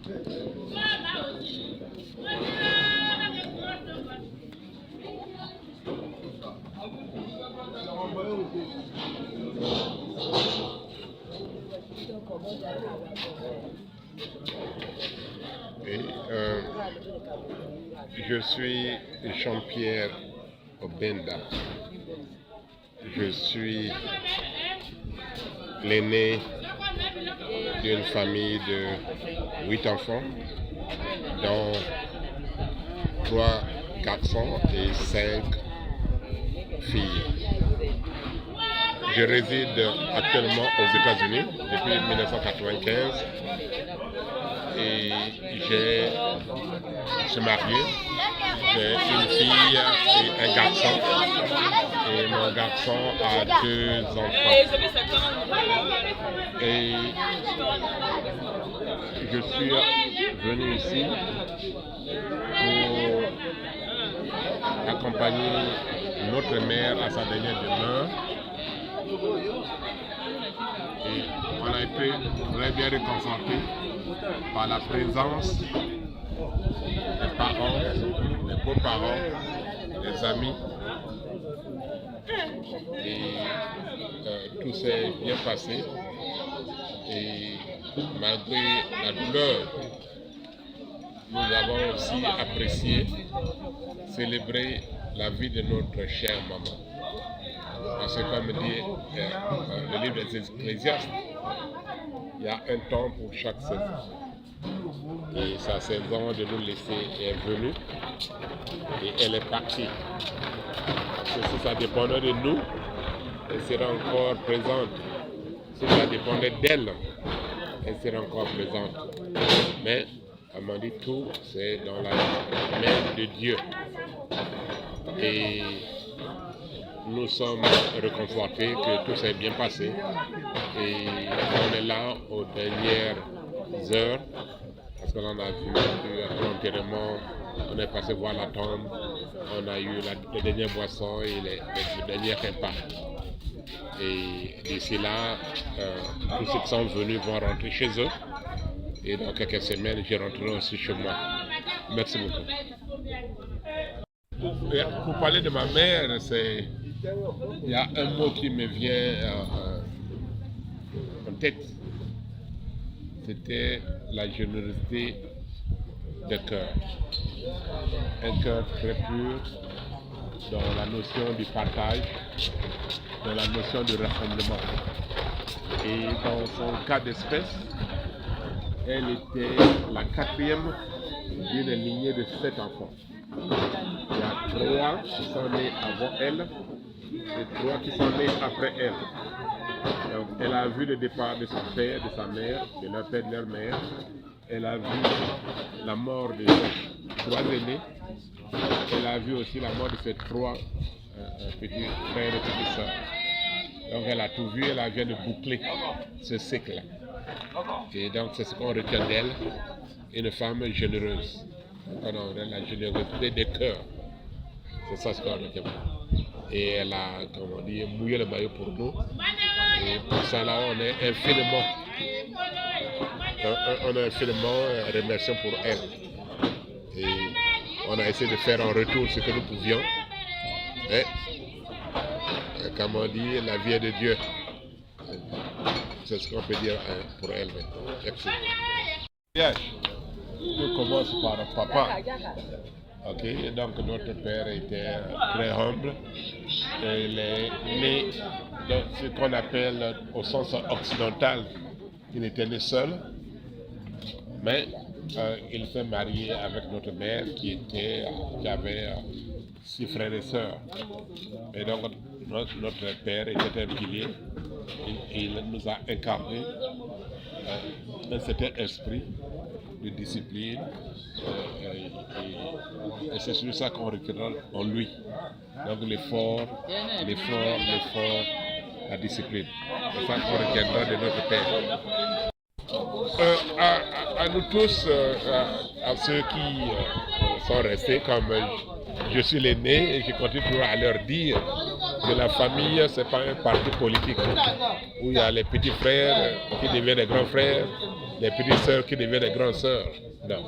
Et, je suis Jean-Pierre Obenda. Je suis l'aîné d'une famille de 8 enfants, dont 3 garçons et 5 filles. Je réside actuellement aux États-Unis depuis 1995 et je suis marié. J'ai une fille et un garçon. Et mon garçon a 2 enfants. Et je suis venu ici pour accompagner notre mère à sa dernière demeure. Et on a été très bien réconfortés par la présence des parents, des beaux-parents, des amis. Et tout s'est bien passé. Et malgré la douleur, nous avons aussi apprécié célébrer la vie de notre chère maman. Parce que comme dit le livre des Ecclésiastes, il y a un temps pour chaque saison. Et sa saison de nous laisser est venue et elle est partie. Parce que si ça dépendait de nous, elle serait encore présente. Si ça dépendait d'elle, elle serait encore présente. Mais, elle m'a dit, tout c'est dans la main de Dieu. Et nous sommes réconfortés que tout s'est bien passé. Et on est là aux dernières heures, parce qu'on a vu l'enterrement, on est passé voir la tombe, on a eu les dernières boissons et les derniers repas. Et d'ici là, tous ceux qui sont venus vont rentrer chez eux. Et dans quelques semaines, je rentrerai aussi chez moi. Merci beaucoup. Pour parler de ma mère, il y a un mot qui me vient en tête. C'était la générosité de cœur. Un cœur très pur dans la notion du partage, dans la notion du rassemblement. Et dans son cas d'espèce, elle était la 4e d'une lignée de 7 enfants. Il y a 3 qui sont nés avant elle et 3 qui sont nés après elle. Donc, elle a vu le départ de son père, de sa mère, de leur père, de leur mère. Elle a vu la mort de ses 3 aînés. Elle a vu aussi la mort de ses 3 petits frères et petites sœurs. Donc elle a tout vu, elle vient de boucler ce cycle. Et donc c'est ce qu'on retient d'elle, une femme généreuse. On a la générosité des cœurs. C'est ça ce qu'on retient. Et elle a, comme on dit, mouillé le maillot pour nous. Et pour ça là, on est infiniment remerciant pour elle. Et on a essayé de faire en retour ce que nous pouvions. Et, comme on dit, la vie est de Dieu. C'est ce qu'on peut dire pour elle. Merci. Tout commence par papa. Ok, donc notre père était très humble. Il est né dans ce qu'on appelle au sens occidental. Il était né seul, mais il s'est marié avec notre mère qui avait 6 frères et sœurs. Et donc notre père était un pilier. Il nous a incarné un certain esprit de discipline. Et c'est sur ça qu'on retiendra en lui. Donc l'effort, la discipline. C'est ça qu'on retiendra de notre père. À nous tous, à ceux qui sont restés, comme je suis l'aîné, et je continue toujours à leur dire que la famille, ce n'est pas un parti politique où il y a les petits frères qui deviennent des grands frères, les petites sœurs qui deviennent des grandes sœurs. Non.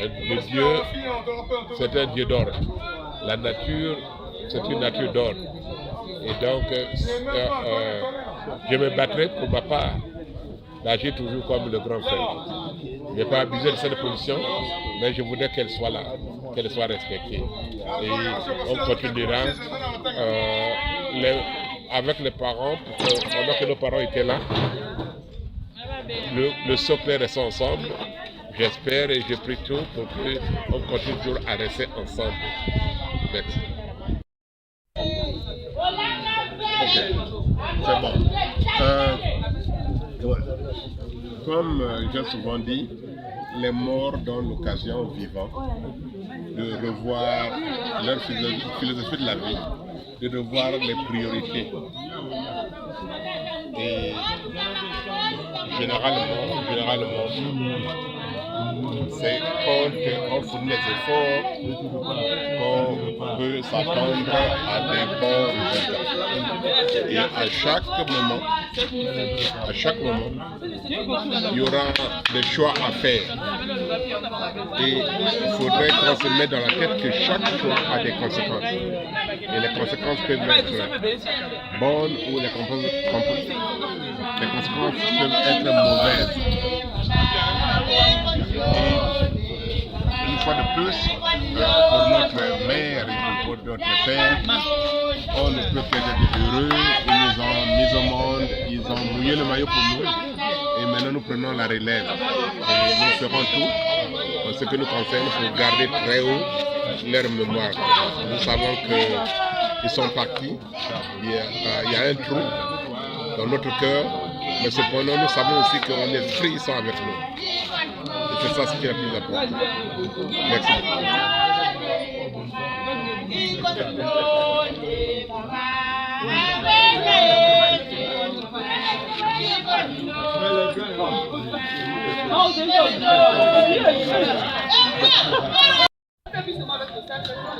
Le Dieu, c'est un Dieu d'ordre. La nature, c'est une nature d'ordre. Et donc, je me battrai pour ma part d'agir toujours comme le grand frère. Je n'ai pas abusé de cette position, mais je voudrais qu'elle soit là, qu'elle soit respectée. Et on continuera avec les parents, pendant que nos parents étaient là, le socle reste ensemble. J'espère et je prie tout pour qu'on continue toujours à rester ensemble. Merci. Ok, c'est bon. Comme j'ai souvent dit, les morts donnent l'occasion aux vivants de revoir leur philosophie de la vie, de revoir les priorités. Et généralement, c'est quand on fournit les efforts qu'on peut s'attendre à des bons résultats. Et à chaque moment, il y aura des choix à faire. Et il faudrait qu'on se mette dans la tête que chaque choix a des conséquences. Et les conséquences peuvent être bonnes ou les conséquences peuvent être mauvaises. Et une fois de plus, pour notre mère et pour notre père, on ne peut qu'être heureux. Ils nous ont mis au monde, ils ont mouillé le maillot pour nous. Et maintenant nous prenons la relève. Et nous ferons tout en ce que nous concerne pour garder très haut leur mémoire. Nous savons qu'ils sont partis. Il y a un trou dans notre cœur. Mais cependant, nous savons aussi que nos esprits sont avec nous. Et c'est ça ce qui est le plus important. Merci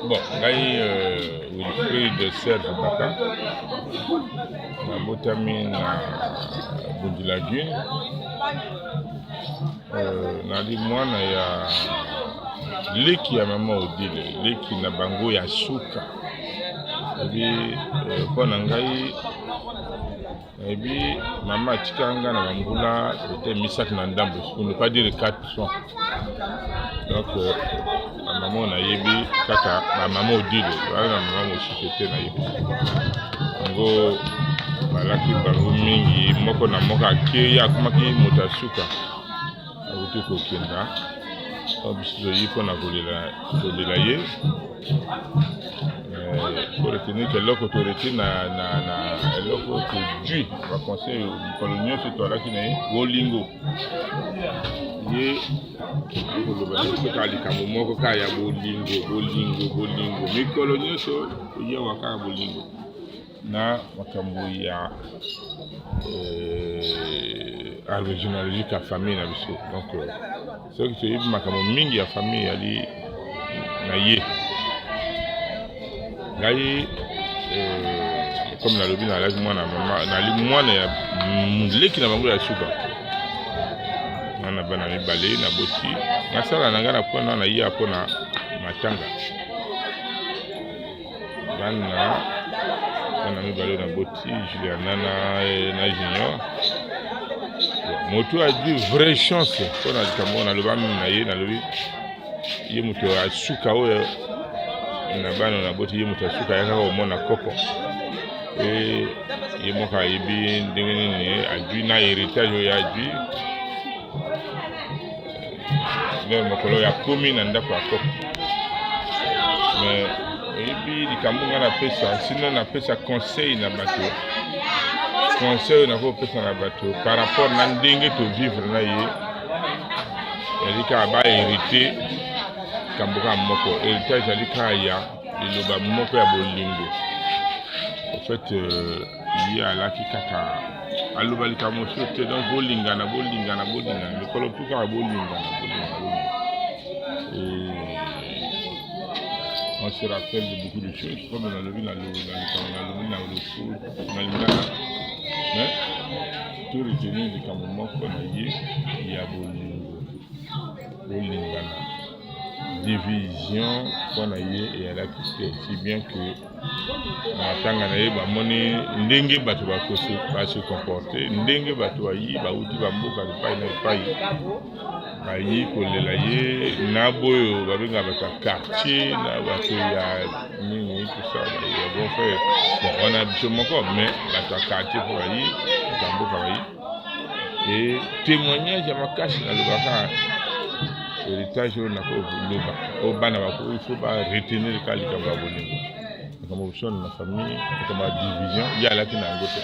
Bon, Wilfrid Serge Baka, na botami na Bundila Guine, nali mwana ya leki ya mama Odile, leki na bango ya suka. Ebi pona ngai ebi mama atikanga na bambula ete misaki na ndambo, pour ne pas dire 400. Donc maman na yebi kaka ba maman Odile, ba na maman mosusu te na yebi. Ngo balaki bango mingi moko na moko ake ya akomaki moto asuka akuti kokenda biso yi mpona kolela ye pour retenir que eloko toreti na eloko todui baconseil mikolo nyonso toalaki na ye bolingo ye akoloba kaka likambo moko kaka ya bolingo mikolo nyonso oyewa kaka bolingo na makambo ya arbre généalogique ya famille na biso. Donc soki toyebi makambo mingi ya famille yali na ye ngai comme nalobi nalaki mwana mama nali mwana ya leki na bango ya suka wana bana mibale na boti nasala na ngai na mpona na ye mpona matanga bana mibale na boti Juliana na Junior. Moto a dit vraie chance pour na likambo na loba na ye na lobi ye moto asuka oyo na bana na boti ye moto asuka ya kaka omona koko e ye moka yebi ndenge nini adui na héritage oyo adui le mokolo ya komi na ndako ya koko mais ebi likambo nga na pesa sino na pesa conseil na bato conseil na kopesa na bato par rapport na ndenge to vivre na ye yalika ba hérité kamboka moko héritage yalika ya liloba moko ya bolingo en fait ye alaki kaka aloba likambo so te donc bolingana mikolo tu kaka bolingana on se rappelle de beaucoup de choses comme dans le foot, dans mais tout retenir likambo moko na ye ya bolingo bolingana division mpona ye eyalaki te si bien que na tanga na ye bamoni ndenge bato base comporte ndenge bato bayi bauti bamboka epai na epai bayi kolela ye na boyo babenga bato ya quartier na bato ya nini tout ça bon fait bon on a biso moko mais bato ya quartier mpo bayi bato ya mboka bayi et témoignage ya makasi nalobaka héritage oyo nakoloba oyo bana bako il faut baretenir ka likambo ya bolingo likambo bosone na famille likambo ya division ye alaki na yango te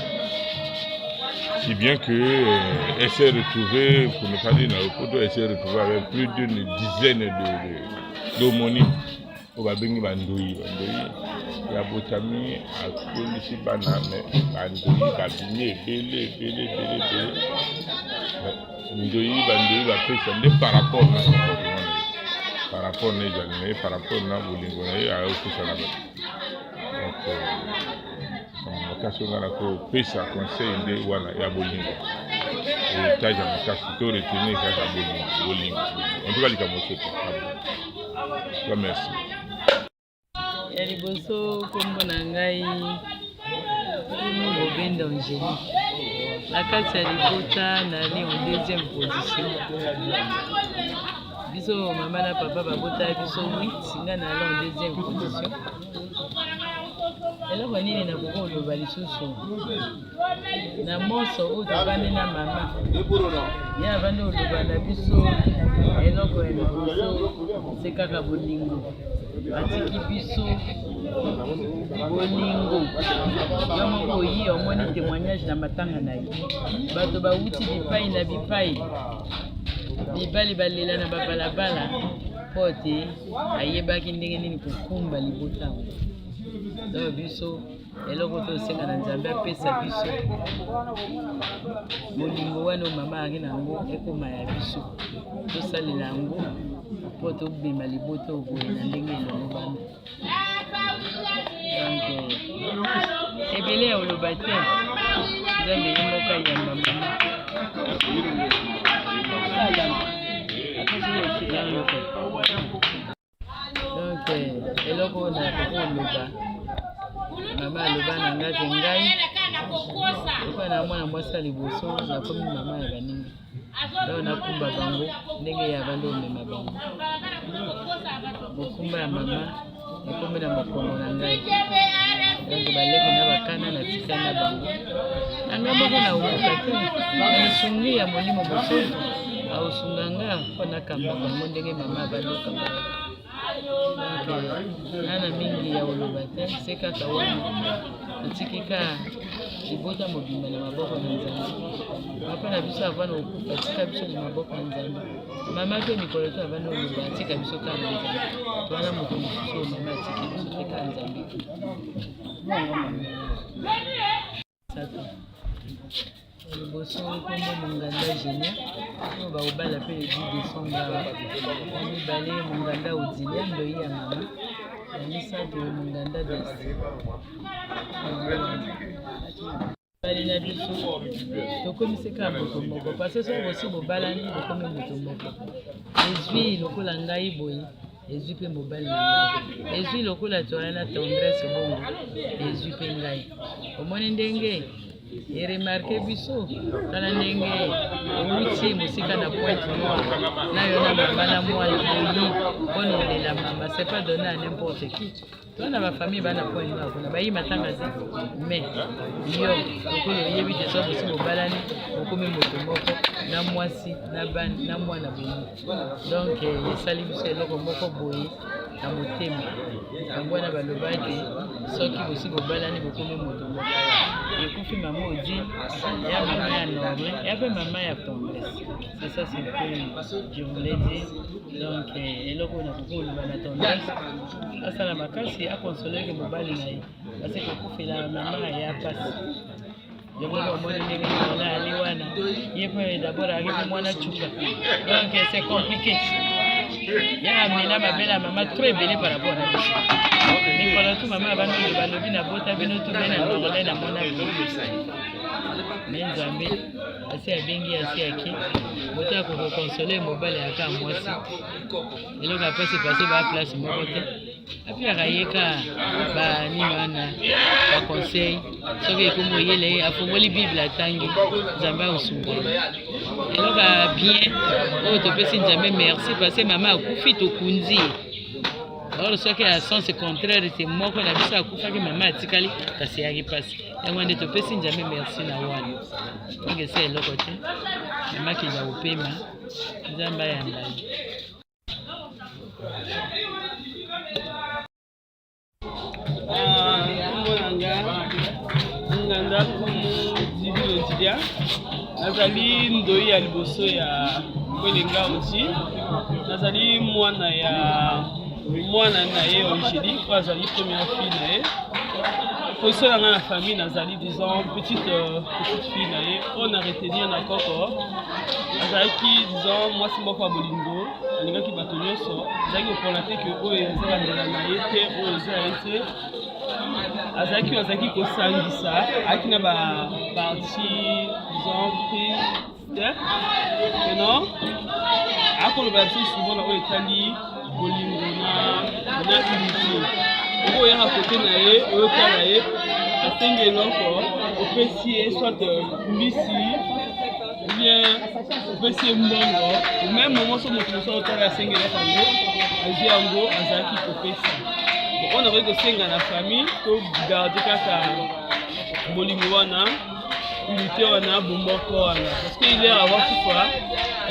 si bien que elle s'est retrouvée pour ne pas dire na lopoto elle s'est retrouvée avec plus d'une dizaine d'homonymes oyo babengi bandoyi ya botami akolisi bana me bandoyi babimi ebele bandoyi bapesa nde par rapport na comportement na ye par rapport na ezali na ye par rapport na bolingo na ye ayokesa na bato donc makasi onga na kopesa conseil nde wana ya bolingo héritage ya makasi to retenir kaka bolingo en tout cas likambo sote to merci ya liboso kombo na ngai Bobenda Angélique na kati ya libota nali en deuxième position biso mama na papa babota biso 8 nga nali en deuxième position eloko nini nakoki oloba lisusu na moso oyo tofandi na mama ye avandi oloba na biso eloko ya liboso se kaka bolingo atiki biso bolingo yo moko oyi omoni témoignage na matanga na ye bato bauti bipai na bipai mibali balela na babalabala mpo te ayebaki ndenge nini kokumba libota donc biso eloko tosenga na nzambe apesa biso bolingo wana oyo mama ayaki na yango ekoma ya biso tosalela yango mpo tobima libota oyo boye na ndenge elongo bana donc ebele ya oloba te nzambe ye moko ayamba mama donc eloko oyo nakoki oloba mama aloba na nga te ngai epai na mwana mwasi ya liboso nakomi mama ya baninga donc nakumba bango ndenge ya bando omema bango bokumba ya mama ekomi na mokongo na ngai donc baleki na bakana na tika na bango nanga moko na okoka te na lisungi ya molimo mosusu aosunga nga mpo nakamba bango ndenge mama abandi okamba nana mingi ya oloba te se kaka wana totiki ka libota mobimba na maboko na nzambe papa na biso avana okufa atika biso na maboko na nzambe mama mpe mikolo to avana oloba atika biso kaka na nzambe towana moto mosusu oyo mama atiki biso te kaka nzambe liboso kombo monganda génia oyo baobala mpe le 10 décembre na mibale monganda odilia ndoyi ya mama na misato monganda desi bali na biso tokomisi kaka moto moko parce soki bosi bobalani bokomi moto moko ezwi lokola ngai boye ezwi mpe mobali na ngai ezwi lokola toala na tendresse bongo ezwi mpe ngai omoni ndenge eremarke biso tala ndenge outi mosika na pointe noire nayo na mama na mwana boyi mpona olela mama c'est pas donné à n'importe qui tona bafamille bana pointe noire kuna bayi matanga te mais yo lokolo oyebi te so bosi bobalani okomi moto moko na mwasi na bani na mwana boyi donc esali biso eloko moko boye na motema yango wana baloba ete soki bosi bobalani bokomi moto moko ekufi mama odi ya mama ya norme ya mpe mama ya tendresse c'est ça c'est que je voulais dire donc eloko nakoki oloba na tendresse asala makasi akonsoleke mobali na ye parce kokufela mama ya pasi yokoko omoni ndenge niola ali wana ye mpe d'abord akipi mwana cuka donc c'est compliqué ya amena mabela mama trop ebele par rapport na biso mikolo tu mama abanoyo balobi na bota bino tu bena normale na mona me nzambe asi abengi asi ake moto akokokonsole mobali yaka mwasi eloko apasi pase baplace moko te api akayeka banini wana baconseil soki ekombo oyele afungoli bible atangi nzambe akosungola eloko bien oyo topesi nzambe merci parce mama akufi tokunzi alors soki ya sens contraire te moko na biso akufaki mama atikali kasi yaki pasi yango nde topesi nzambe merci na wana tonge esa eloko te mama keza kopema nzambe ayamba ye. nganda divine Odilia nazali ndoi ya liboso ya kwelenga oti nazali mwana na ye Angélique oyo azali première fille na ye position yanga na famille nazali disons petite fille na ye oyo na retenir na koko azalaki disons mwasi moko ya bolingo alingaki bato nyonso azalaki kopona te ke oyo eza bandela na ye te oyo eza ye te azalaki kosangisa ayaki na baparti disons prise te non akoloba biso souvent na oyo etali bolingo na unité oyo oyaka kote na ye oyotala ye asengi eloko opesi ye soit mbisi bien opesi ye mbongo même momo so moto mosusu otala asengi eloko yango azwi yango azalaki kopesa on aurait kosenga na famille to garder kaka bolingo wana unité wana bomboko wana parce que il est avoir kufa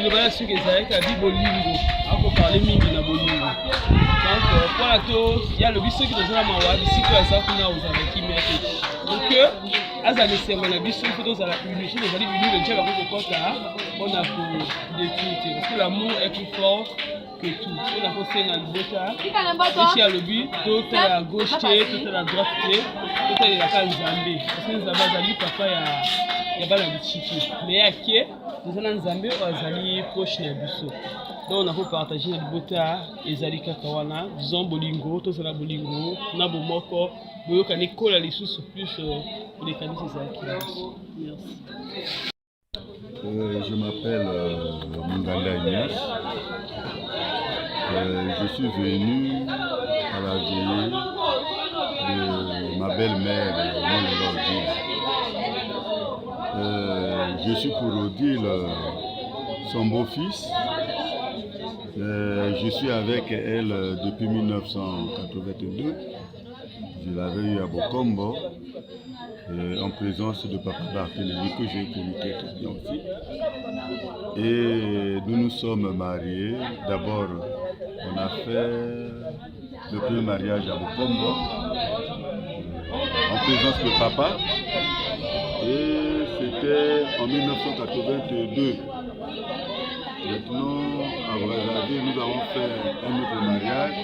il va sûr que ça est kabi bolingo ako parler mingi na bolingo donc voilà to il y a le biso qui dans la mawa bisiko ya ça kuna uzalaki meke donc azali senga na biso faut dans la unité les ali unité déjà ba kokota on a pour détruire parce que l'amour est plus fort que tout. On a posé dans le bota. Ici à l'objet, tout est à gauche, tout est à droite, tout est à la Zambie. Parce que nous avons dit papa il y a pas de chichi. Mais à qui nous allons Zambie ou Zali proche de Busso. Donc on a pu partager notre bota et Zali Kakawana, disons bolingo, tout est la bolingo, nabo moko, boyo kaniko la lissus plus les canis Zaki. Merci. Je m'appelle Mungala Ignace. Je suis venu à la veillée de ma belle-mère, Odile. Je suis pour Odile son beau-fils. Je suis avec elle depuis 1982. Je l'avais eu à Bokombo. En présence de Papa Barthélémy que j'ai connu très bien aussi. Et nous nous sommes mariés. D'abord, on a fait le premier mariage à Bokombo en présence de Papa. Et c'était en 1982. Maintenant, à Brazzaville, nous avons fait un autre mariage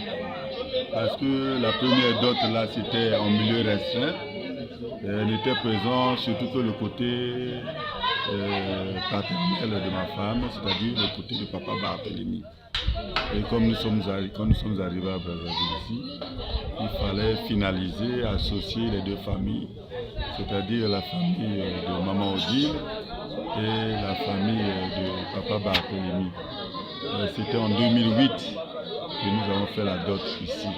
parce que la première dot là, c'était en milieu restreint. Elle était présente surtout que le côté paternel de ma femme, c'est-à-dire le côté de Papa Barthélémy. Et comme nous sommes arrivés à Brazzaville ici, il fallait finaliser, associer les deux familles, c'est-à-dire la famille de Maman Odile et la famille de Papa Barthélémy. C'était en 2008 que nous avons fait la dot ici.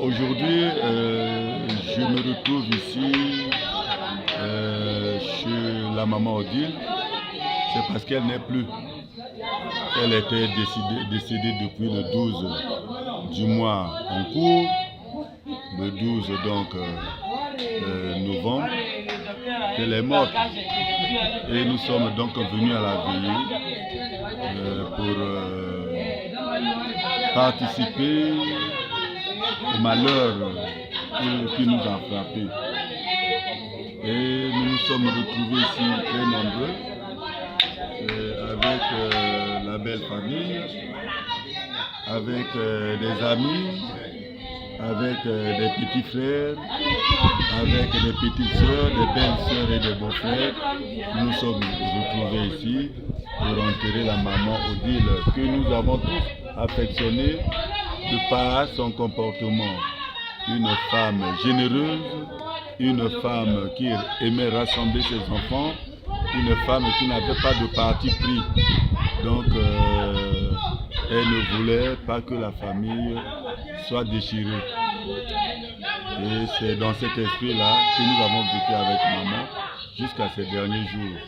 Aujourd'hui, je me retrouve ici chez la maman Odile. C'est parce qu'elle n'est plus. Elle était décédée depuis le 12 du mois en cours, le 12 donc novembre. Elle est morte. Et nous sommes donc venus à la veillée pour participer au malheur qui nous a frappés. Et nous nous sommes retrouvés ici très nombreux, avec la belle famille, avec des amis, avec des petits frères, avec des petites sœurs, des belles sœurs et des beaux frères. Nous sommes retrouvés ici pour enterrer la maman Odile que nous avons tous affectionnée de par son comportement. Une femme généreuse, une femme qui aimait rassembler ses enfants, une femme qui n'avait pas de parti pris. Donc, elle ne voulait pas que la famille soit déchirée. Et c'est dans cet esprit-là que nous avons vécu avec maman jusqu'à ces derniers jours.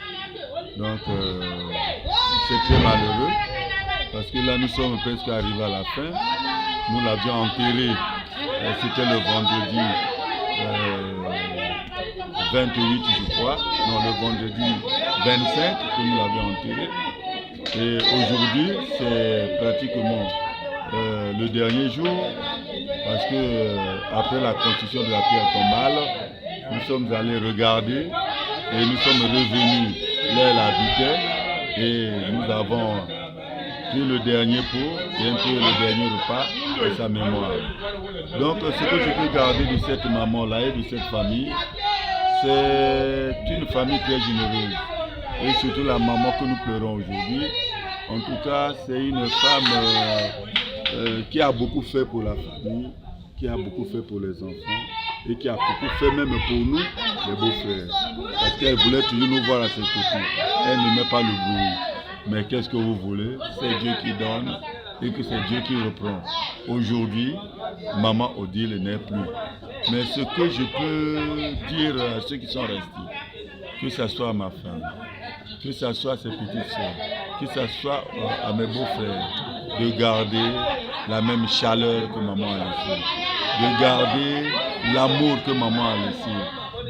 Donc, c'est très malheureux parce que là, nous sommes presque arrivés à la fin. Nous l'avions enterré, c'était le vendredi 28, je crois, non, le vendredi 25 que nous l'avions enterré. Et aujourd'hui, c'est pratiquement le dernier jour, parce que après la construction de la pierre tombale, nous sommes allés regarder et nous sommes revenus là où elle habitait et nous avons pris le dernier pot et un peu le dernier repas de sa mémoire. Donc ce que je peux garder de cette maman-là et de cette famille, c'est une famille très généreuse et surtout la maman que nous pleurons aujourd'hui. En tout cas, c'est une femme qui a beaucoup fait pour la famille, qui a beaucoup fait pour les enfants et qui a beaucoup fait même pour nous, les beaux-frères. Parce qu'elle voulait toujours nous voir à ses côtés. Elle n'aimait pas le bruit. Mais qu'est-ce que vous voulez? C'est Dieu qui donne et que c'est Dieu qui reprend. Aujourd'hui, maman Odile n'est plus. Mais ce que je peux dire à ceux qui sont restés, que ce soit à ma femme, que ce soit à ses petites soeurs, que ce soit à mes beaux-frères, de garder la même chaleur que maman a laissée, de garder l'amour que maman a laissé,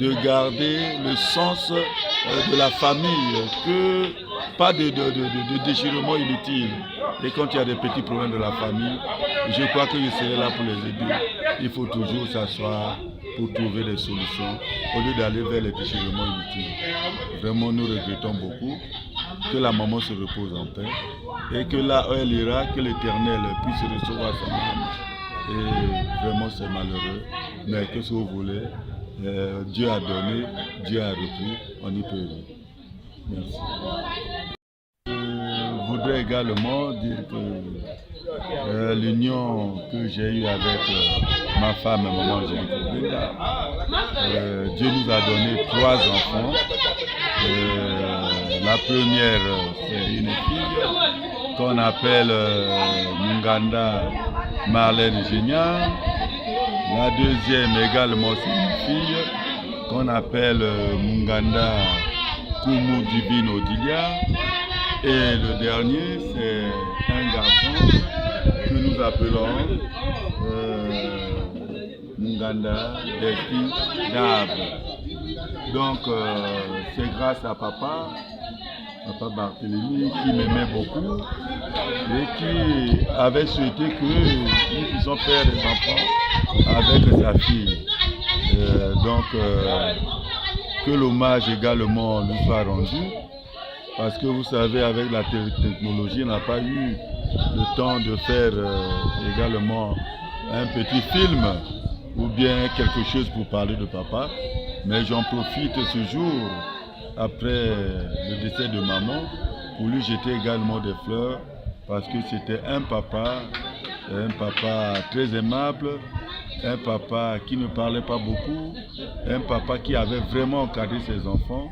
de garder le sens de la famille, que pas de déchirement inutile. Et quand il y a des petits problèmes de la famille, je crois que je serai là pour les aider. Il faut toujours s'asseoir pour trouver des solutions au lieu d'aller vers les déchirements inutiles. Vraiment, nous regrettons beaucoup que la maman se repose en paix et que là où elle ira, que l'Éternel puisse recevoir son âme. Et vraiment, c'est malheureux. Mais qu'est-ce que vous voulez? Dieu a donné, Dieu a repris, on y peut vivre. Merci. Je voudrais également dire que l'union que j'ai eue avec ma femme et maman Angélique Obenda, Dieu nous a donné 3 enfants. La première, c'est une fille qu'on appelle Munganda Marlène Géniard. La deuxième également, c'est une fille qu'on appelle Munganda Kumu Divine Odilia. Et le dernier, c'est un garçon que nous appelons Munganda Delphi Dave. Donc, c'est grâce à papa Barthélemy, qui m'aimait beaucoup et qui avait souhaité que nous puissions faire des enfants avec sa fille. Que l'hommage également nous soit rendu. Parce que vous savez, avec la technologie, on n'a pas eu le temps de faire également un petit film ou bien quelque chose pour parler de papa. Mais j'en profite ce jour, après le décès de maman, pour lui jeter également des fleurs, parce que c'était un papa très aimable, un papa qui ne parlait pas beaucoup, un papa qui avait vraiment encadré ses enfants.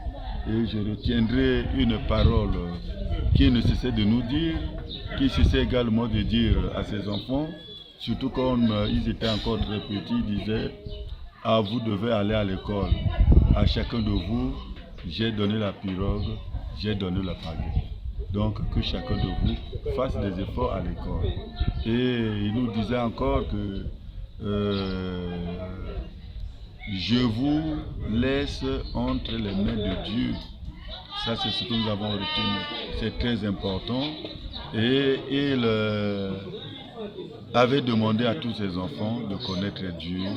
Et je retiendrai une parole qu'il ne cessait de nous dire, qu'il cessait également de dire à ses enfants, surtout quand ils étaient encore très petits, il disait « Ah, vous devez aller à l'école. À chacun de vous, j'ai donné la pirogue, j'ai donné la pagaie. Donc que chacun de vous fasse des efforts à l'école. » Et il nous disait encore que je vous laisse entre les mains de Dieu. Ça, c'est ce que nous avons retenu. C'est très important. Et il avait demandé à tous ses enfants de connaître Dieu,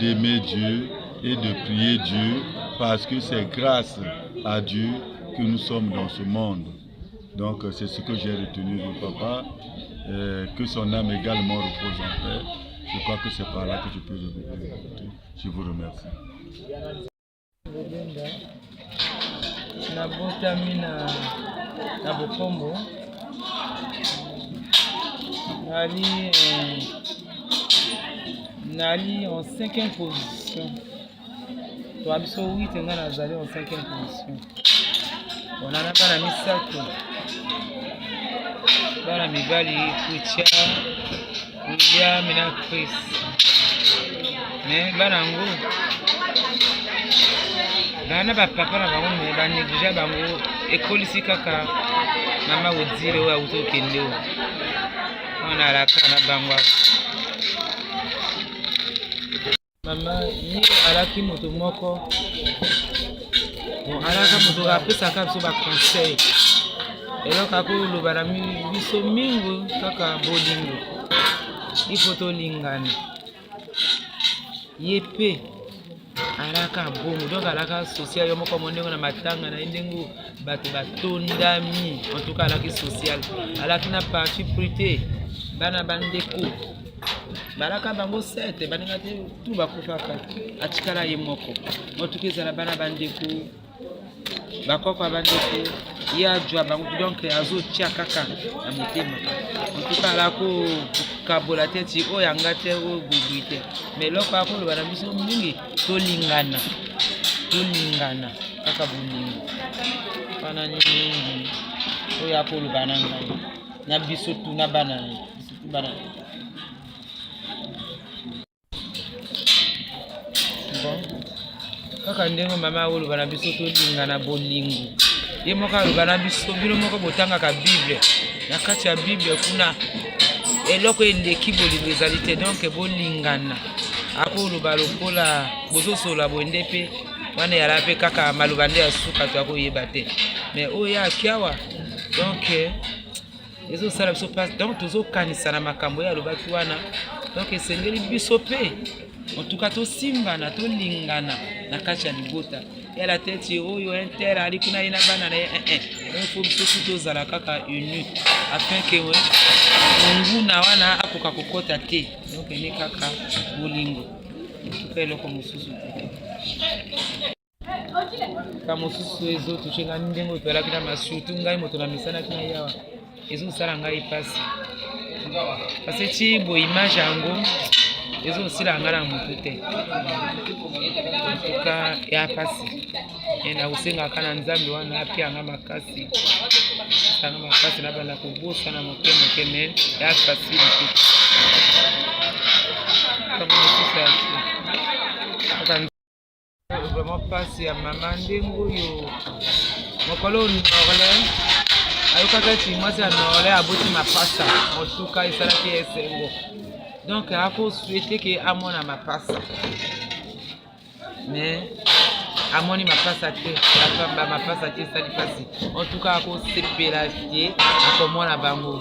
d'aimer Dieu et de prier Dieu, parce que c'est grâce à Dieu que nous sommes dans ce monde. Donc, c'est ce que j'ai retenu de papa. Que son âme également repose en paix. Je crois que c'est par là que je peux le écouter. Je vous remercie. Nabotami na Bokombo. Nali en 5e position toa biso 8 nga nazali en 5e position. On a bana misato. Bana mibali Kucha, William na Chris. Mais bana ngo. Bana ba papa na bango me ba néglige bango ekolisi kaka mama odire wa utokende wa. On a la kana bango. Mama ni alaki moto moko. Bon alaka moto apesaka biso ba conseil. Eloko akoloba na biso mingi kaka bolingo. Ifo tolingana. Ye pe alaka bongo donc alaka social yo moko mondenge na matanga na ndengo bato batondami en tout cas alaki social alaki na parti prité bana bandeko balaka bango 7 baninga te tout bakufaka atikala ye moko en tout cas ezala bana bandeko bakoko bandeko ya jwa bango donc azotia kaka na motema en tout cas alako kabola teti oyo yanga te oyo gugu te mais loko akoloba na biso mingi tolingana kaka bolingo wana ni mingi oyo akoloba na ngai na biso tu na bana bon kaka ndenge mama akoloba na biso tolingana bolingo ye moko aloba na biso bino moko botangaka bible na kati ya bible kuna eloko eleki bolingo ezali te donc bolingana akoloba lokola bozosola boende mpe wana yala mpe kaka maloba nde ya suka to akoyeba te mais oyo akiawa donc ezosala biso place donc tozokanisa na makambo oyo alobaki wana donc esengeli biso mpe en tout cas tosimbana tolingana na kati ya libota yala teti oyo inter ali kuna ye na bana na ye donc fo biso tu tozala kaka uni afin que nguna wana akoka kokota te donc ni kaka bolingo tuka eloko mosusu ka mosusu ezotouchenga ndenge otolaki na masutu ngai moto na misana kina yawa ezosala ngai pasi parce que ti bo image yango ezosila nga na motu te tuka ya pasi ena usengaka na nzambe wana apianga makasi na banda kobosa na moke me ya facile te comme ça vraiment pasi ya mama ndengo yo mokolo norle ayokaka ti mwasi ya norle aboti mapasa motuka esalaki esengo donc ako souhaité que amona mapasa mais amoni mapasa te akamba mapasa te sali pasi en tout cas ako sepela te akomona bango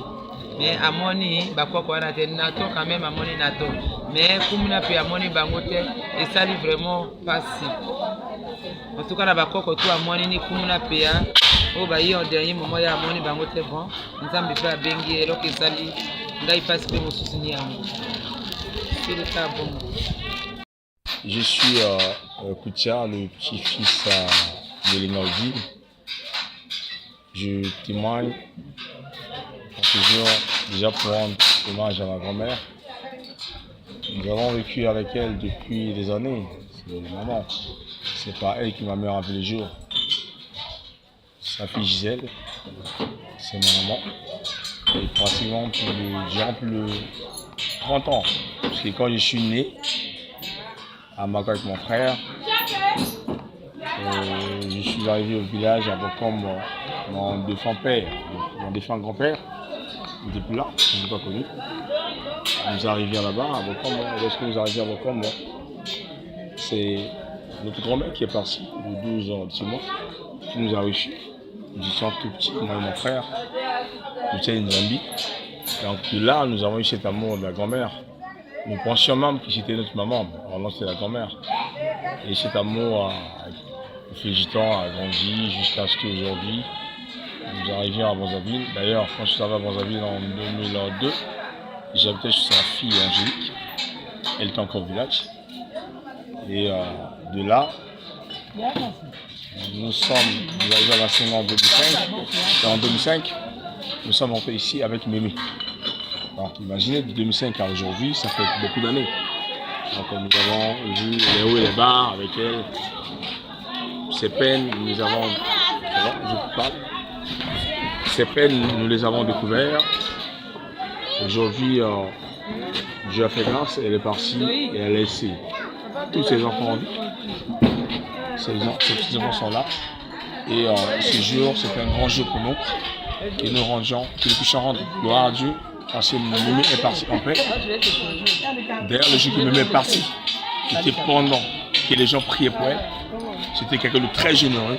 mais amoni bakoko wana te nato quand même amoni nato mais kumuna pe amoni bango te esali vraiment pasi en tout cas na bakoko tu amoni ni kumuna pe ya o ba yi en dernier moment ya amoni bango te bon nzambe pe abengi eloko esali ngai pasi pe mosusu ni yango c'est le cas bon. Je suis Kucha, le petit-fils de Lingaudi. Je témoigne pour toujours déjà pour rendre hommage à ma grand-mère. Nous avons vécu avec elle depuis des années. C'est maman. C'est pas elle qui m'a mis en les jours. Sa fille Gisèle, c'est ma maman. Et pratiquement plus de 30 ans. Parce que quand je suis né, à Maka avec mon frère, je suis arrivé au village avec comme mon défunt père, mon défunt grand-père. Il n'était plus là, je ne l'ai pas connu. Nous arrivions là-bas à Bokom. Lorsque nous arrivions à Bokom, c'est notre grand-mère qui est partie de 12 ans, 10 mois, qui nous a reçus. Nous étions tout petits, moi et mon frère. Nous étions une Zambie. Donc de là, nous avons eu cet amour de la grand-mère. Nous pensions même que c'était notre maman, alors non, c'était la grand-mère. Et cet amour, au fil du temps, a grandi jusqu'à ce qu'aujourd'hui, nous arrivions à Brazzaville. D'ailleurs, quand je suis arrivé à Brazzaville en 2002, j'habitais chez sa fille Angélique. Elle était encore au village. Et de là, nous arrivés à la Sénat en 2005. Et en 2005, nous sommes rentrés ici avec Mémé. Alors imaginez, de 2005 à aujourd'hui, ça fait beaucoup d'années. Donc nous avons vu les hauts et les bas avec elle. Ces peines, nous les avons découvertes. Aujourd'hui, Dieu a fait grâce, elle est partie et elle a laissé tous ses enfants en vie. Ses petits-enfants sont là. Et ce jour, c'est un grand jour pour nous. Et nous puissions rendre gloire à Dieu parce que Mémé est parti en paix. D'ailleurs, le jour que Mémé est parti, c'était pendant que les gens priaient pour elle. C'était quelqu'un de très généreux.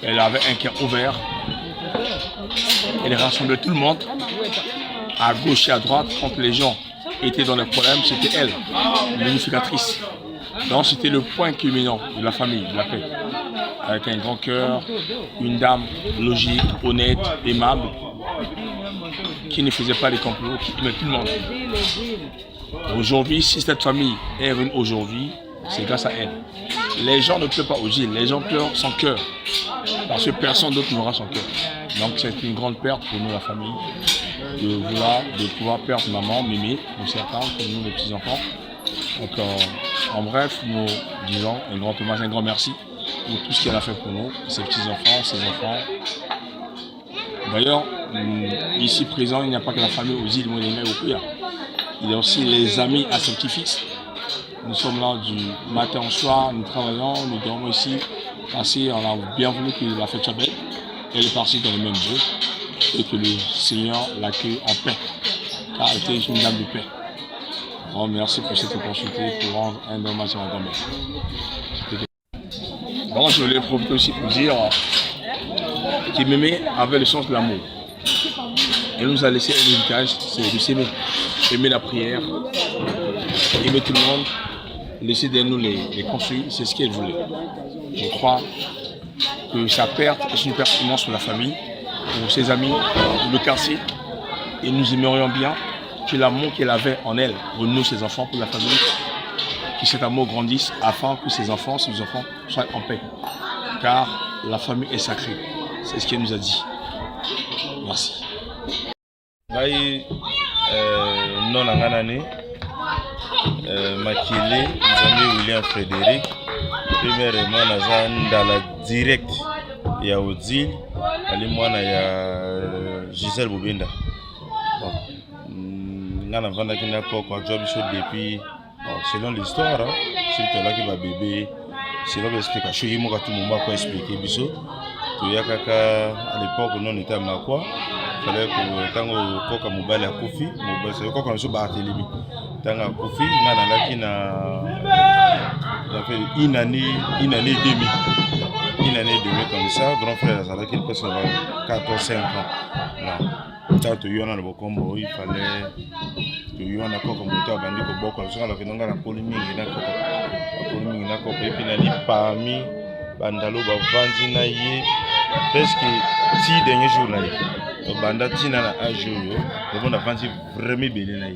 Elle avait un cœur ouvert. Elle rassemblait tout le monde, à gauche et à droite, quand les gens étaient dans les problèmes, c'était elle, l'unificatrice. Donc c'était le point culminant de la famille, de la paix. Avec un grand cœur, une dame logique, honnête, aimable, qui ne faisait pas des complots, qui aimait tout le monde. Aujourd'hui, si cette famille est revenue aujourd'hui, c'est grâce à elle. Les gens ne pleurent pas aux îles, les gens pleurent sans cœur, parce que personne d'autre n'aura son cœur. Donc c'est une grande perte pour nous, la famille, de pouvoir perdre maman, Mémé, pour certains, pour nous les petits-enfants. Donc en bref, nous disons un grand hommage, un grand merci pour tout ce qu'elle a fait pour nous, ses petits-enfants, ses enfants. D'ailleurs, ici présent, il n'y a pas que la famille aux îles Moyenga et au Puya. Il y a aussi les amis à ses petits-fils. Nous sommes là du matin au soir, nous travaillons, nous dormons ici. Ainsi, on a bien voulu que la fête soit belle. Elle est partie dans le même Dieu et que le Seigneur l'accueille en paix, car elle était une dame de paix. Alors, merci pour cette opportunité pour rendre un hommage à la dame. Bon, je voulais profiter aussi pour dire que Mémé avait le sens de l'amour. Elle nous a laissé un héritage, c'est de s'aimer. Aimer la prière, aimer tout le monde, laisser derrière nous les conflits, c'est ce qu'elle voulait. Je crois que sa perte est une perte immense pour la famille, pour ses amis, pour le quartier. Et nous aimerions bien que l'amour qu'elle avait en elle, pour nous, ses enfants, pour la famille, que cet amour grandisse afin que ses enfants soient en paix. Car la famille est sacrée. C'est ce qu'elle nous a dit. Merci. Non Nanganane, Makile, Nzambe William Frédéric, premièrement naza ndala direct ya Odile, ali mwana ya Gisèle Bobenda. Ngana vanda kina koko job show depuis selon l'histoire, c'est là qui va bébé, c'est là l'explication yimo ka tout moment quoi expliquer biso. To yakaka à l'époque non était à quoi. Fallait que tango koka mobile ya Kofi, mobile c'est koka nso Barthélémy. Tango Kofi ngana laki na fait une année et demie. Une année et demie comme ça, grand frère ça laki presque 4 ou 5 ans. Non. Tant que yona na bokombo, il fallait que yona koka moto abandi ko boko so la kinonga na polémique na koka. La polémique na koka et puis na li parmi bandalo ba vandi na ye presque 6 derniers jours là. Banda tina na ajo yo on a vendu vraiment belé na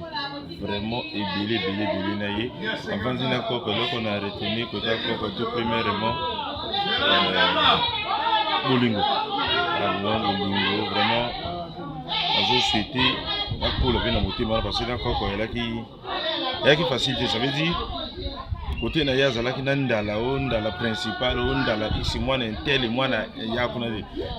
vraiment belé na ye avant na koko loko na retenu ko ta koko tout premièrement bolingo vraiment ajo souhaité pour le bien motema parce que na koko elle qui facilité ça veut dire côté na ya zalaki na ndala ndala principal ndala ici mwana intel mwana ya kuna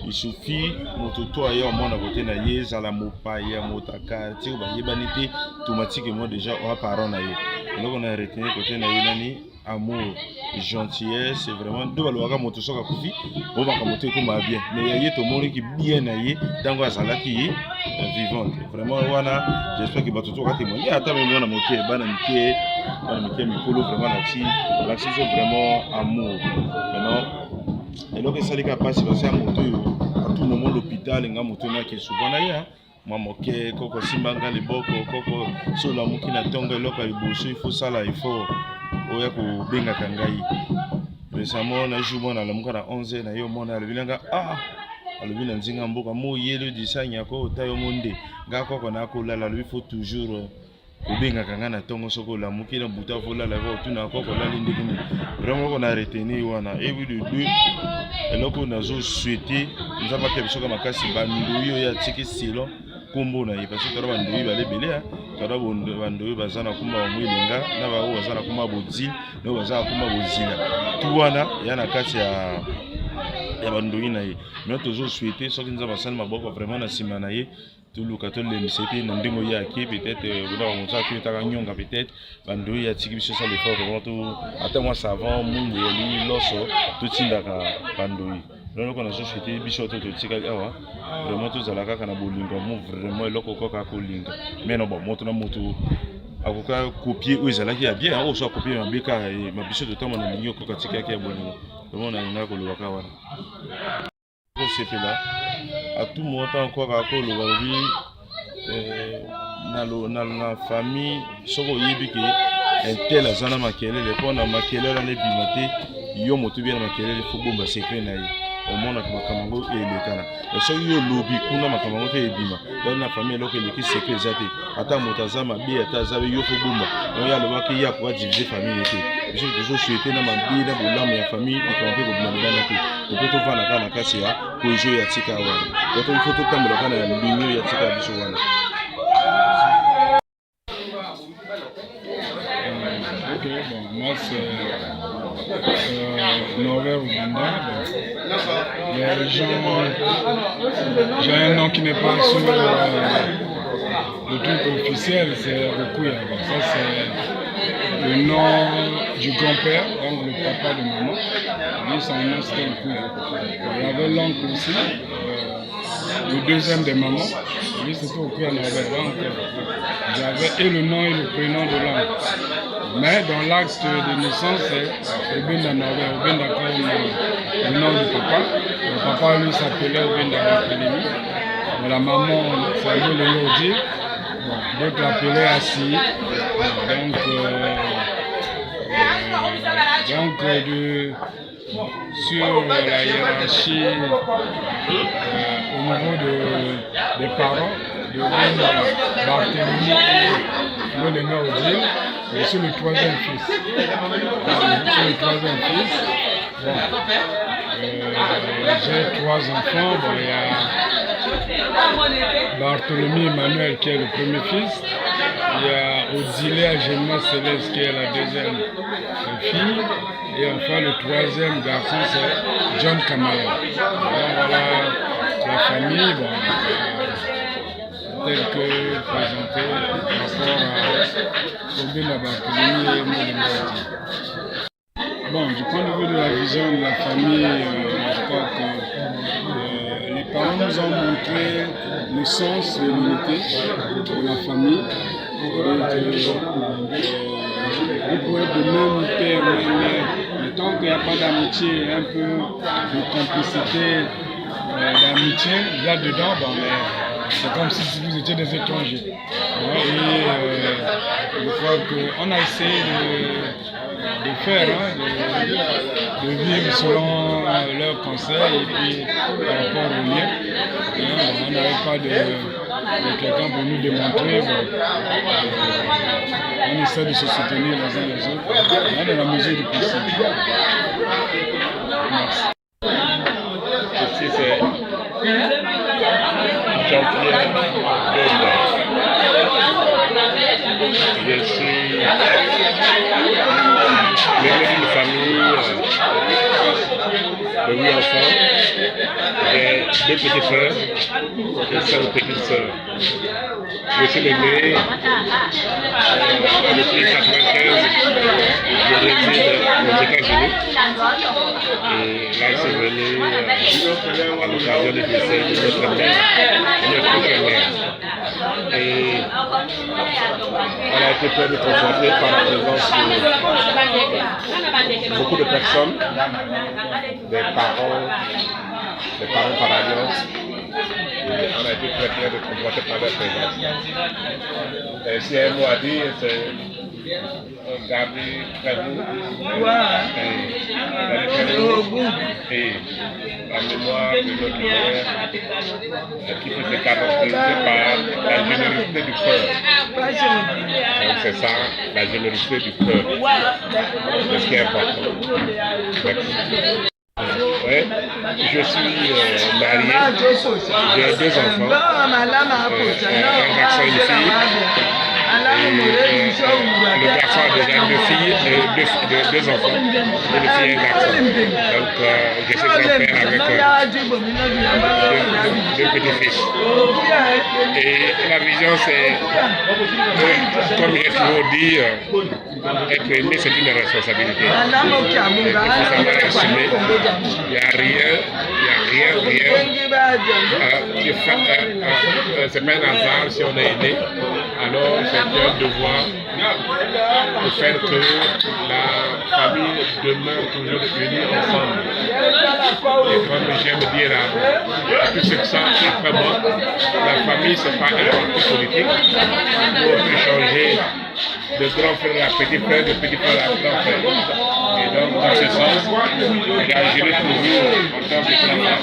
il suffit mototo ya mwana côté na ye zala mopaya motaka ti ba yebani te automatiquement déjà on parent na ye donc on a retenu côté na ye nani amour gentillesse c'est vraiment deux balwaka moto soka kufi on va kamoto ko ma bien mais ya ye to moni ki bien na ye tango azalaki vivante vraiment wana j'espère que batoto ka témoigner ata même mwana moké bana mike mikolo vraiment là-dessus c'est vraiment amour maintenant et donc ça les capables parce que moto à tout moment l'hôpital nga moto na ke souvent na ya moi moké koko simbanga liboko koko so la moki na tonga loka liboso il faut ça là il faut oya ko benga kangai récemment na jour na lamuka na 11 na yo mona alobinanga alobi na nzinga mboka mo yelo disanya ko tayo monde nga koko na ko lala il faut toujours kobenga kanga na tongo soko la muki na buta vola la ko tuna koko la ndekini vraiment on a retenu wana et puis de deux eloko na zo souhaiter nzamba ke bisoka makasi bandu yo ya tiki silo kombo na ye parce que tala bandoyi balebele tala bandoyi baza na komba ba mwilenga na ba baza na komba bozil na baza na komba bozila tu wana ya na kati ya bandoyi na ye mais toujours souhaiter soki nza basali maboko vraiment na sima na ye tuluka tolemisa ete na ndenge oyo ake peut-être kuna bamoto aki etaka nyonga peut-être bandoyi atiki biso sa l'effort vraiment ata mwa savant mungu yali loso totindaka bandoyi loloko na société biso to totikali awa vraiment tozala kaka na bolingo mo vraiment eloko kaka kolinga mais non bon moto na moto akoka copier oyo ezalaki ya bien oyo so copier mabe kaka mabiso totamba na lingi okoka tikaki ya bolingo vraiment na linga kolobaka wana osepela à tout moment encore à koloba bi na famille soko oyebi ke intel aza na makelele mpo na makelele wana ebima te yo moto bia na makelele fo bomba secret na ye omonaka makambo yango elekana soki yo lobi kuna makambo yango te ebima donc na famille eloko eleki secret eza te ata moto aza mabe ata aza yo fo bomba donc ye alobaki ye akoka divise famille te biso toujours souhaite na mabe na bolamu ya famille ekama mpe kobima libanda te tope tovanda kaka na kasi ya koejo ya tika wana donc il faut totambola kaka na limi ya tika biso wana. Ok, bon, moi c'est Norbert Oubanda. Les gens, j'ai un nom qui n'est pas sur le truc officiel, c'est Okuya. Bon, ça c'est le nom du grand-père, donc le papa de maman. Lui, son nom c'était Okuya. Il y avait l'oncle aussi, le deuxième des mamans. Lui c'était Okuya Norbert. Donc j'avais et le nom et le prénom de l'oncle. Mais dans l'acte de naissance, c'est Obenda Norbert, Obenda comme le nom du papa. Le papa lui s'appelait Obenda Barthélémy. Mais la maman s'appelait le Lodi. D'autres l'appelaient Assi. Sur la hiérarchie au niveau des parents, de Obenda Barthélémy et Molenga Odile. Je suis le troisième fils. J'ai 3 enfants. Bon, il y a Bartholomew Emmanuel qui est le premier fils. Il y a Odile Agemma Céleste qui est la deuxième fille. Et enfin le troisième garçon c'est John Kamaya. Voilà la famille. Bon, tel que présenté par rapport à Obenda Barthélémy et Molenga Odile. Bon, du point de vue de la vision de la famille, je crois que les parents nous ont montré le sens de l'unité de la famille. Vous pouvez être de même père, mais tant qu'il n'y a pas d'amitié, un peu de complicité, d'amitié là-dedans, bon, c'est comme si vous étiez des étrangers. Et je crois qu'on a essayé de faire, de vivre selon leurs conseils et puis par rapport au lien. On n'avait pas de quelqu'un pour nous démontrer. On essaie de se soutenir les uns les autres dans la mesure du possible. Merci. Ici c'est Jean-Pierre Benda. Je suis l'aîné d'une famille de 8 enfants. J'ai 2 petits frères et 5 petites sœurs. Je suis l'aîné. Depuis 1995, je réside aux États-Unis. Et là, je suis venu à l'occasion du décès de notre mère, notre mère. Et on a été très confronté par la présence de beaucoup de personnes, des parents par alliance. Et on a été très confronté par leur présence. Et si un mot à dire, c'est garder très beau et la mémoire de notre père qui peut se caractériser par la générosité du cœur. Donc c'est ça, la générosité du cœur. C'est ce qui est important. Merci. Ouais, je suis marié, j'ai 2 enfants, un garçon et une fille. Le garçon a déjà 2 filles, 2 enfants, et une fille et un garçon. Donc je suis grand-père avec 2 petits-fils. Et la vision c'est, comme j'ai toujours dit, être aimé c'est une responsabilité. Il faut savoir assumer. Il n'y a rien. C'est pas un hasard si on est aidé. Alors c'est un devoir de faire que la famille demeure toujours unie ensemble. Et comme j'aime dire à tous ceux qui sont après moi, la famille c'est pas un parti politique. On peut changer de grand frère à petit frère, de petit frère à grand frère. Et donc dans ce sens, j'agirai toujours en tant que grand frère.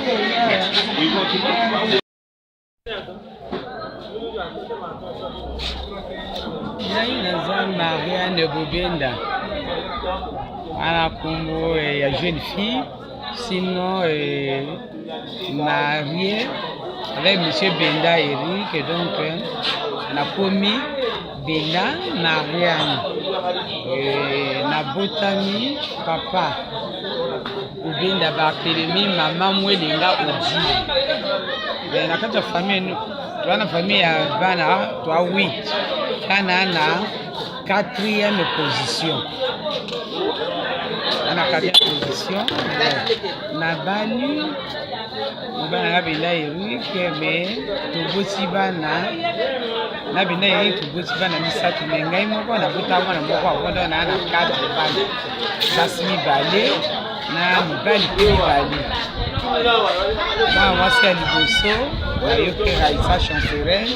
Ngai naza Marianne Bobenda ana kombo ya jeune fille, sinon mariée avec monsieur Benda Eric, donc nakomi Benda Marianne nabotami papa Bobenda Barthélemy, maman Mwelenga Odi. Na kati ya famille twana famille ya bana twa 8 kana na 4e position. Na 4e position na bani bana Benda Eric, mais toboti bana na Benda Eric toboti bana misatu, mais ngai moko na bota mwana moko akondo na 4 bana basi mibale na mibali mibale. Mwasi ya liboso ayokera Isa Chancerin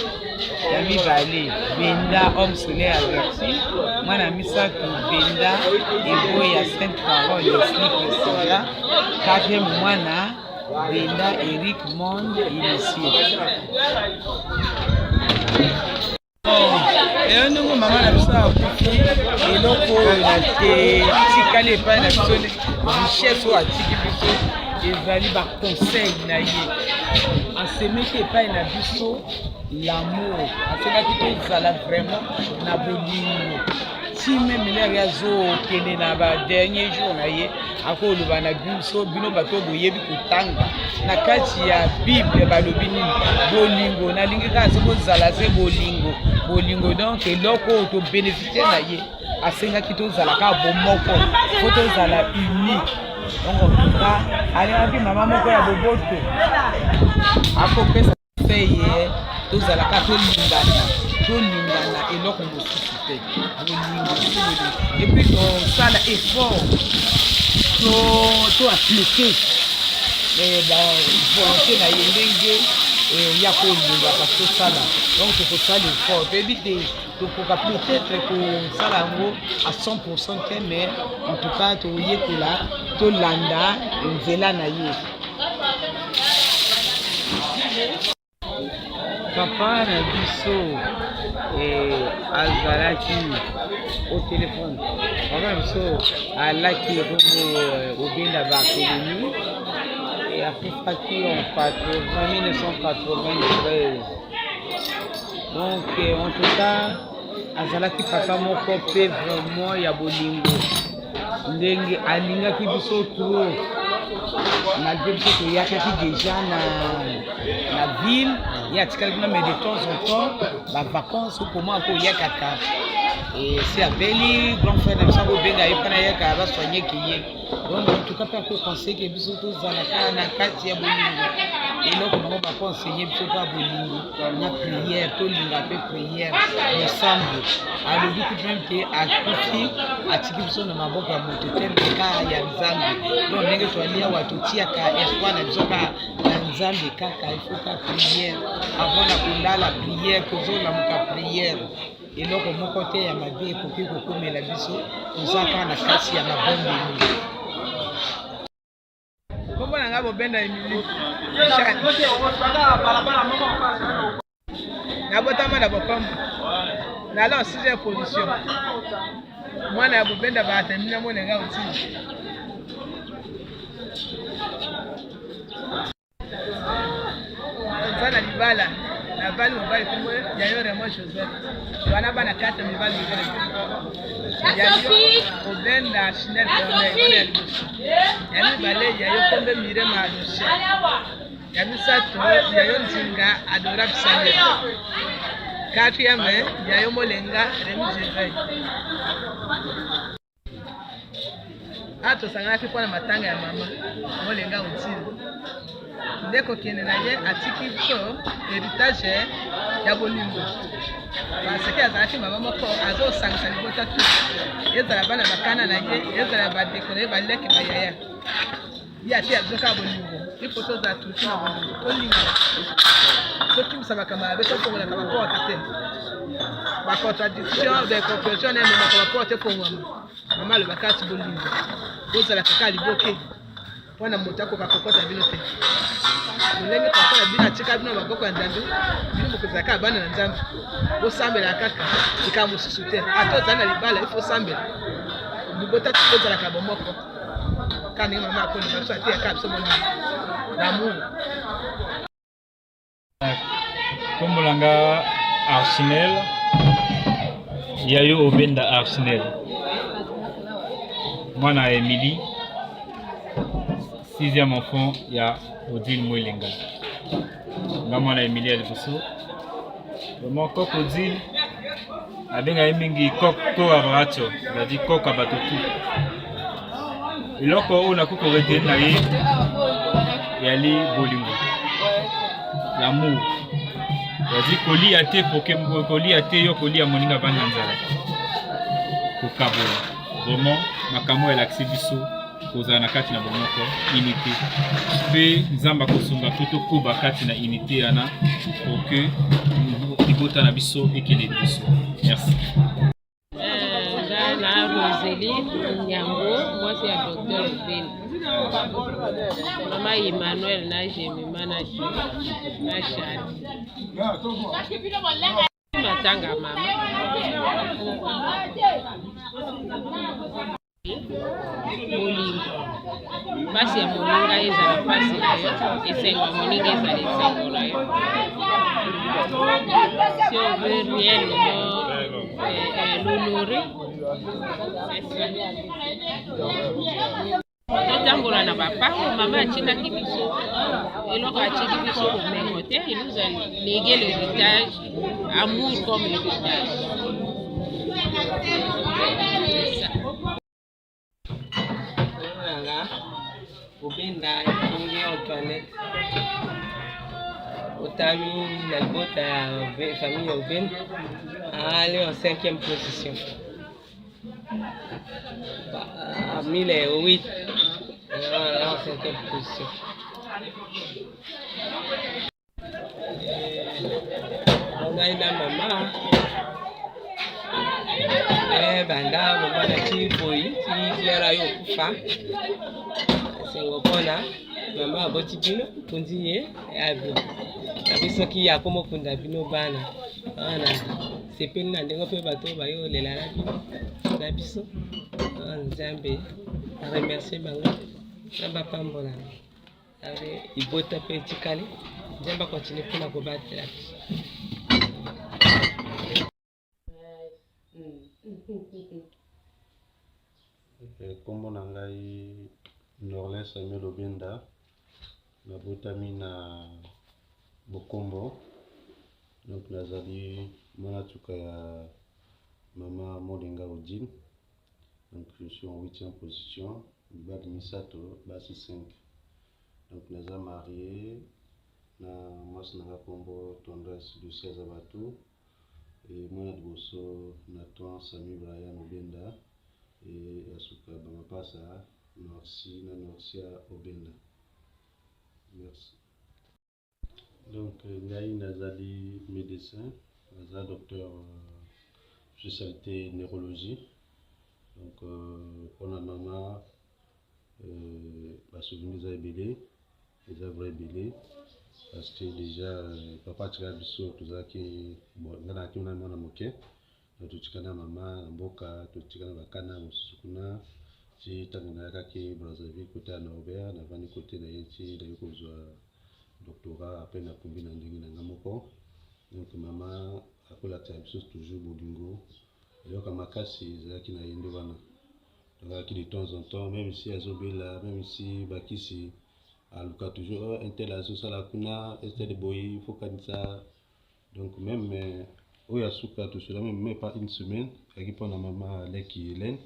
ya mibale Benda homme soleil averti, mwana misato Benda Eboya Sainte Parole Leslie Priscilla, 4e mwana Benda Eric Monde initié. Et nous maman na biso akufi eloko na te tikali epai na biso richesse oyo atiki biso ezali baconseil na ye, asemeki epai na biso l'amour, asemaki tozala vraiment na bolingo ti meme lere azokende na badernien jour na ye akoloba na biso bino bato boyebi kotanga na kati ya bible balobi nini bolingo, nalingi kaka se kozala se bolingo donc eloko oyo tobénéficie na ye asengaki tozala kaka bomoko po tozala unique. Donc en tout cas alingaki mama moko ya boboto akopesa feye tozala kaka tolingana eloko mosusu te bolingo. Et puis tosala effort to appliquer volonté na ye ndenge ya kolinga kasi tosala. Donc tokosala effort toyebi te tokoka peut-être kosala yango à 100% te, mais en tout cas toyekola tolanda nzela na ye. Papa na biso azalaki au téléphone, papa na biso alaki ekombo Obenda Barthélemy et akufaki en 1993. Donc en tout cas azalaki papa moko pe vraiment ya bolingo ndenge alingaki biso trop, malgré biso toyakaki déjà na ville ye atikaki na, mais de temps en temps bavacances okoma akoyakaka si abeli grand frère na biso akobenga ye mpona yaka basoigneki ye. Donc en tout cas mpe akoconseille ke biso tozalaka na kati ya bolingo, eloko bango bakonseille biso mpe ya bolingo na prière, tolinga mpe prière ensemble. Alobi kutu meme te akufi atiki biso na maboko ya moto te meka ya Nzambe. Donc ndenge toali awa totiaka espoir na biso kaka na Nzambe kaka, ifo ka prière avant na kolala, prière kozolamuka prière. Eloko moko te ya mabe ekoki kokomela biso toza kaka na kati ya mabombeli. Kombo na nga Bobenda Emily nabotama na Bopambo nala en 6e position, mwana ya Bobenda Barthélemy na mwana nga oti Nzana libala na bali mobali kombo yayo Raymond Joseph wana bana 4 mibali yayo obenda Chanel Corneille yayo bale yayo kombe mire madoshe yayo sato yayo nzinga adora bisane 4e yayo molenga Remi Gervais ato sangaki kwa matanga ya mama molenga utile ndeko kene na ye atiki biso héritage ya bolingo parce que azalaki mama moko azosangisa libota tu ezala bana bakana na ye ezala badekore baleke bayaya ye ati azoka bolingo ifoto za tuti na bolingo tolingana tokimisa makambo abe tofongola baporte te bacontradiction de compréhension na mema baporte fongwama mama alobaka ati bolingo ozala kaka liboke wana moto akoka kokota bino te mulenge papa na bino atika bino maboko ya nzambe bino bokozalaka bana na nzambe bosambela kaka likambo mosusu te ata ozala na libala ifo osambela libota ti kozalaka bomoko ka ndenge mama akolinga biso ateyaka biso mona namour kombo nanga Arsenal yayo obenda Arsenal mwana Emily 6e enfant ya Odile Mwelenga nga mwana Emily Alibuso vraiment kok Odile abenga mingi kok abaracho c'est-à-dire kok abatotu eloko oyo nakoki koretene na ye yali bolingo l'amour c'est-à-dire kolia te kolia te yo kolia moninga bana nzala kokabola vraiment makambo elakisi biso kozala na kati na bomoko unité mpe nzambe akosunga mpe tokoba kati na unité wana oke libota na biso ekende biso. Merci. Na Rosélie Nyango, moi c'est la docteur Ben. Maman Emmanuel na Jemima na Chad. Matanga mama. Molingo. Pasi ya moninga ezala pasi na yo, esengo moninga ezala esengo na yo. Si on veut réellement l'honorer, c'est ça. Totambola na papa, maman atikaki biso, eloko atiki biso komengo te, il nous a légué l'héritage, amour comme l'héritage. C'est ça. Obenda Kingi Antoinette Otami Nalbota famille Oben allé en 5e position. 1008 en 5e position. On a une maman banda mama na chiboi tiara yo kufa sengo pona mama aboti bino kundi ye abi abiso ki akomo kunda bino bana ana sepeli na ndengo pe bato bayo lela na bino na biso nzambe a remercier bango na bapambola ave ibota pe tikali nzambe continue pona ko batela kombo na ngai Norlin Samuel Obenda nabotami na Bokombo, donc nazali mwana tuka ya mama Molenga Odile, donc je suis en 8e position, bad misato basi 5, donc naza marié na mwasi nanga kombo Tendresse de 16 Abatou et mwana liboso Nathan Sami Brian Obenda et Asuka Bamapasa Norsi na Norsia Obenda. Merci. Donc ngai nazali médecin, naza docteur spécialité neurologie. Donc pour la maman souvenir eza ebele, eza vrai ebele parce que déjà papa tika biso tozalaki nga nazalaki mwana moke totikana mama na mboka totikana bakana mosusu kuna ti ntango nayakaki Brazzaville côté ya Norbert navandi côté na ye ti naye kozwa doctorat apres nakumbi na ndenge na nga moko. Donc mama akolakisa biso toujours bolingo eloko makasi ezalaki na ye nde wana. Donc de temps en temps même si azobela même si bakisi aluka toujours un tel azosala kuna un tel boye faut kanisa. Donc même oyo asuka tosala même pas une semaine aki mpona mama aleki Hélène.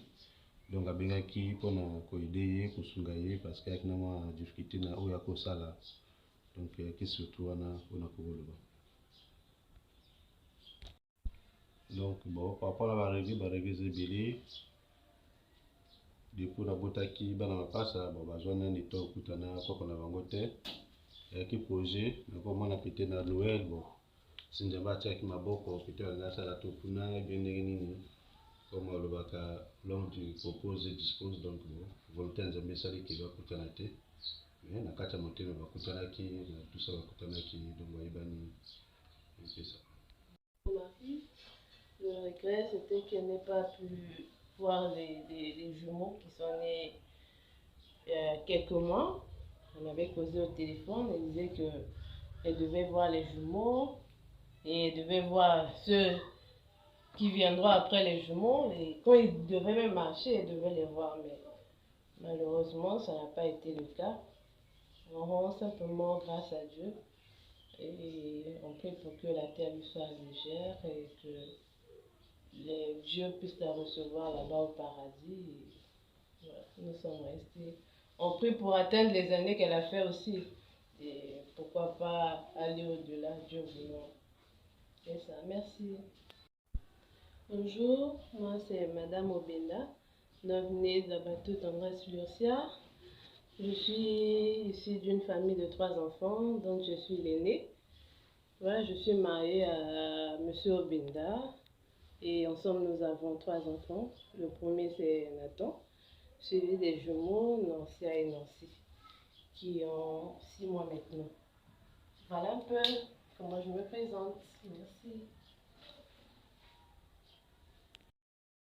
Donc abengaki mpona koyede ye kosunga ye parce que ayaki na mwa difficulté na oyo akosala. Donc ayaki surtout wana mpona koboloba. Donc bon par rapport à bareve eza ebele depuis nabotaki bana mapasa bon bazwa nani to okutana koko na bango te. Ayaki projet nakomona pete na Noël bon si nzambe atiaki maboko pete banga asala to kuna ebe ndenge nini comme olobaka l'homme du propose et dispose. Donc volonté ya nzambe esaliki bakutana te mais na kati ya motema bakutanaki na tusa bakutanaki donc bayebani c'est ça. Le regret, c'était qu'elle n'ait pas pu voir les jumeaux qui sont nés il y a quelques mois. On avait causé au téléphone, elle disait qu'elle devait voir les jumeaux et elle devait voir ceux qui viendront après les jumeaux. Et quand ils devaient même marcher, elle devait les voir. Mais malheureusement, ça n'a pas été le cas. On rend simplement grâce à Dieu et on prie pour que la terre lui soit légère et que Dieu puisse la recevoir là-bas au paradis. Et voilà, nous sommes restés. On prie pour atteindre les années qu'elle a fait aussi. Et pourquoi pas aller au-delà, Dieu voulant. C'est ça, merci. Bonjour, moi c'est Madame Obenda, née d'Abatou Tandra-Sulurcia. Je suis issue d'une famille de 3 enfants, donc je suis l'aînée. Voilà, je suis mariée à Monsieur Obenda. Et ensemble, nous avons 3 enfants. Le premier, c'est Nathan, suivi des jumeaux, Nancia et Nancy, qui ont 6 mois maintenant. Voilà un peu comment je me présente. Merci.